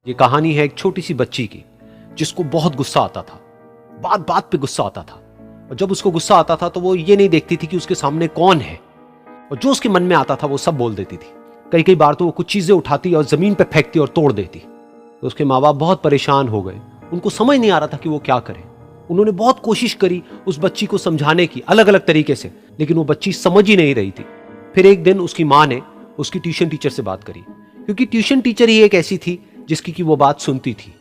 ये कहानी है एक छोटी सी बच्ची की जिसको बहुत गुस्सा आता था। बात बात पे गुस्सा आता था और जब उसको गुस्सा आता था तो वो ये नहीं देखती थी कि उसके सामने कौन है और जो उसके मन में आता था वो सब बोल देती थी। कई कई बार तो वो कुछ चीजें उठाती और जमीन पे फेंकती और तोड़ देती। तो उसके माँ बाप बहुत परेशान हो गए। उनको समझ नहीं आ रहा था कि वो क्या करें। उन्होंने बहुत कोशिश करी उस बच्ची को समझाने की अलग अलग तरीके से, लेकिन वो बच्ची समझ ही नहीं रही थी। फिर एक दिन उसकी माँ ने उसकी ट्यूशन टीचर से बात करी, क्योंकि ट्यूशन टीचर ही एक ऐसी थी जिसकी कि वो बात सुनती थी।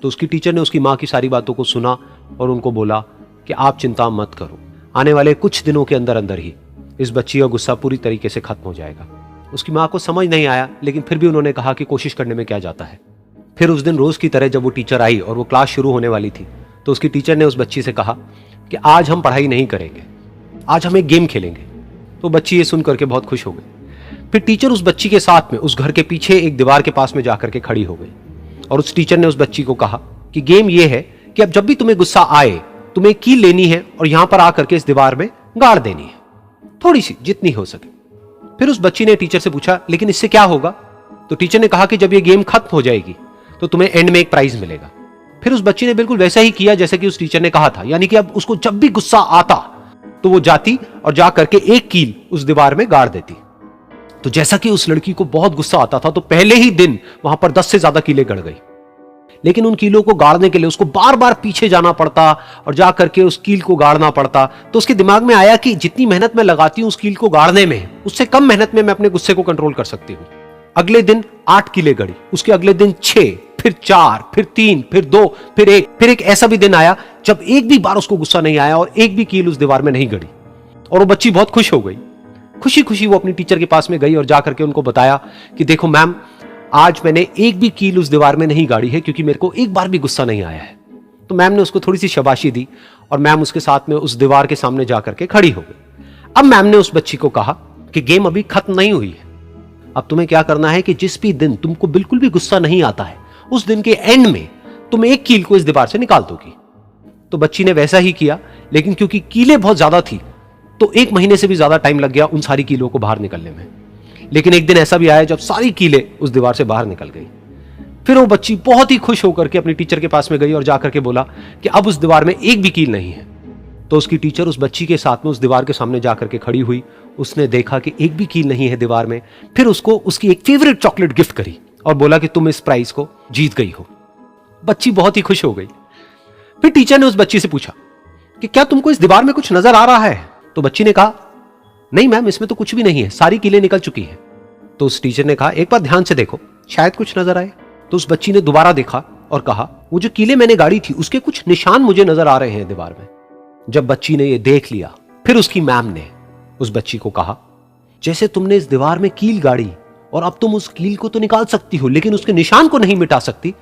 तो उसकी टीचर ने उसकी माँ की सारी बातों को सुना और उनको बोला कि आप चिंता मत करो, आने वाले कुछ दिनों के अंदर अंदर ही इस बच्ची का गुस्सा पूरी तरीके से खत्म हो जाएगा। उसकी माँ को समझ नहीं आया, लेकिन फिर भी उन्होंने कहा कि कोशिश करने में क्या जाता है। फिर उस दिन रोज की तरह जब वो टीचर आई और वो क्लास शुरू होने वाली थी, तो उसकी टीचर ने उस बच्ची से कहा कि आज हम पढ़ाई नहीं करेंगे, आज हम एक गेम खेलेंगे। तो बच्ची ये सुन करके बहुत खुश हो गई। फिर टीचर उस बच्ची के साथ में उस घर के पीछे एक दीवार के पास में जाकर के खड़ी हो गई और उस टीचर ने उस बच्ची को कहा कि गेम ये है कि अब जब भी तुम्हें गुस्सा आए, तुम्हें कील लेनी है और यहां पर आकर के इस दीवार में गाड़ देनी है, थोड़ी सी, जितनी हो सके। फिर उस बच्ची ने टीचर से पूछा, लेकिन इससे क्या होगा? तो टीचर ने कहा कि जब ये गेम खत्म हो जाएगी तो तुम्हें एंड में एक प्राइज मिलेगा। फिर उस बच्ची ने बिल्कुल वैसा ही किया जैसे कि उस टीचर ने कहा था, यानी कि अब उसको जब भी गुस्सा आता तो वो जाती और जा करके एक कील उस दीवार में गाड़ देती। तो जैसा कि उस लड़की को बहुत गुस्सा आता था, तो पहले ही दिन वहां पर 10 से ज्यादा कीलें गड़ गई। लेकिन उन कीलों को गाड़ने के लिए उसको बार बार पीछे जाना पड़ता और जा करके उस कील को गाड़ना पड़ता। तो उसके दिमाग में आया कि जितनी मेहनत मैं लगाती हूं उस कील को गाड़ने में, उससे कम मेहनत में मैं अपने गुस्से को कंट्रोल कर सकती हूं। अगले दिन 8 कीलें गड़ी, उसके अगले दिन 6, फिर 4, फिर 3, फिर 2, फिर 1। फिर एक ऐसा भी दिन आया जब एक भी बार उसको गुस्सा नहीं आया और एक भी कील उस दीवार में नहीं गड़ी। और वो बच्ची बहुत खुश हो गई। खुशी खुशी वो अपनी टीचर के पास में गई और जाकर के उनको बताया कि देखो मैम, आज मैंने एक भी कील उस दीवार में नहीं गाड़ी है, क्योंकि मेरे को एक बार भी गुस्सा नहीं आया है। तो मैम ने उसको थोड़ी सी शाबाशी दी और मैम उसके साथ में उस दीवार के सामने जाकर के खड़ी हो गई। अब मैम ने उस बच्ची को कहा कि गेम अभी खत्म नहीं हुई है, अब तुम्हें क्या करना है कि जिस भी दिन तुमको बिल्कुल भी गुस्सा नहीं आता है, उस दिन के एंड में तुम एक कील को इस दीवार से निकाल दोगी। तो बच्ची ने वैसा ही किया, लेकिन क्योंकि कीलें बहुत ज्यादा थी तो 1 महीने से भी ज्यादा टाइम लग गया उन सारी कीलों को बाहर निकलने में। लेकिन एक दिन ऐसा भी आया जब सारी कीलें उस दीवार से बाहर निकल गई। फिर वो बच्ची बहुत ही खुश होकर के अपनी टीचर के पास में गई और जाकर के बोला कि अब उस दीवार में एक भी कील नहीं है। तो उसकी टीचर उस बच्ची के साथ में उस दीवार के सामने जाकर के खड़ी हुई। उसने देखा कि एक भी कील नहीं है दीवार में। फिर उसको उसकी एक फेवरेट चॉकलेट गिफ्ट करी और बोला कि तुम इस प्राइज को जीत गई हो। बच्ची बहुत ही खुश हो गई। फिर टीचर ने उस बच्ची से पूछा कि क्या तुमको इस दीवार में कुछ नजर आ रहा है? तो बच्ची ने कहा, नहीं मैम, इसमें तो कुछ भी नहीं है, सारी कीलें निकल चुकी हैं। तो उस टीचर ने कहा, एक बार ध्यान से देखो, शायद कुछ नजर आए। तो उस बच्ची ने दोबारा देखा और कहा, वो जो कीलें मैंने गाड़ी थी उसके कुछ निशान मुझे नजर आ रहे हैं दीवार में। जब बच्ची ने ये देख लिया, फिर उसकी मैम ने उस बच्ची को कहा, जैसे तुमने इस दीवार में कील गाड़ी और अब तुम उस कील को तो निकाल सकती हो लेकिन उसके निशान को नहीं मिटा सकती,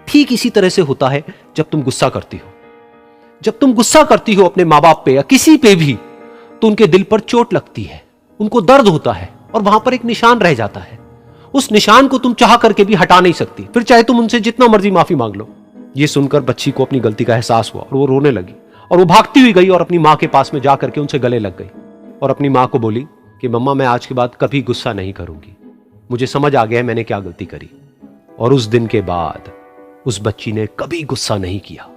ठीक इसी तरह से होता है जब तुम गुस्सा करती हो। जब तुम गुस्सा करती हो अपने माँ बाप पे या किसी पे भी, तो उनके दिल पर चोट लगती है, उनको दर्द होता है और वहां पर एक निशान रह जाता है। उस निशान को तुम चाह करके भी हटा नहीं सकती, फिर चाहे तुम उनसे जितना मर्जी माफी मांग लो। ये सुनकर बच्ची को अपनी गलती का एहसास हुआ और वो रोने लगी और वो भागती हुई गई और अपनी माँ के पास में जाकर के उनसे गले लग गई और अपनी माँ को बोली कि मम्मा, मैं आज के बाद कभी गुस्सा नहीं करूंगी, मुझे समझ आ गया है मैंने क्या गलती करी। और उस दिन के बाद उस बच्ची ने कभी गुस्सा नहीं किया।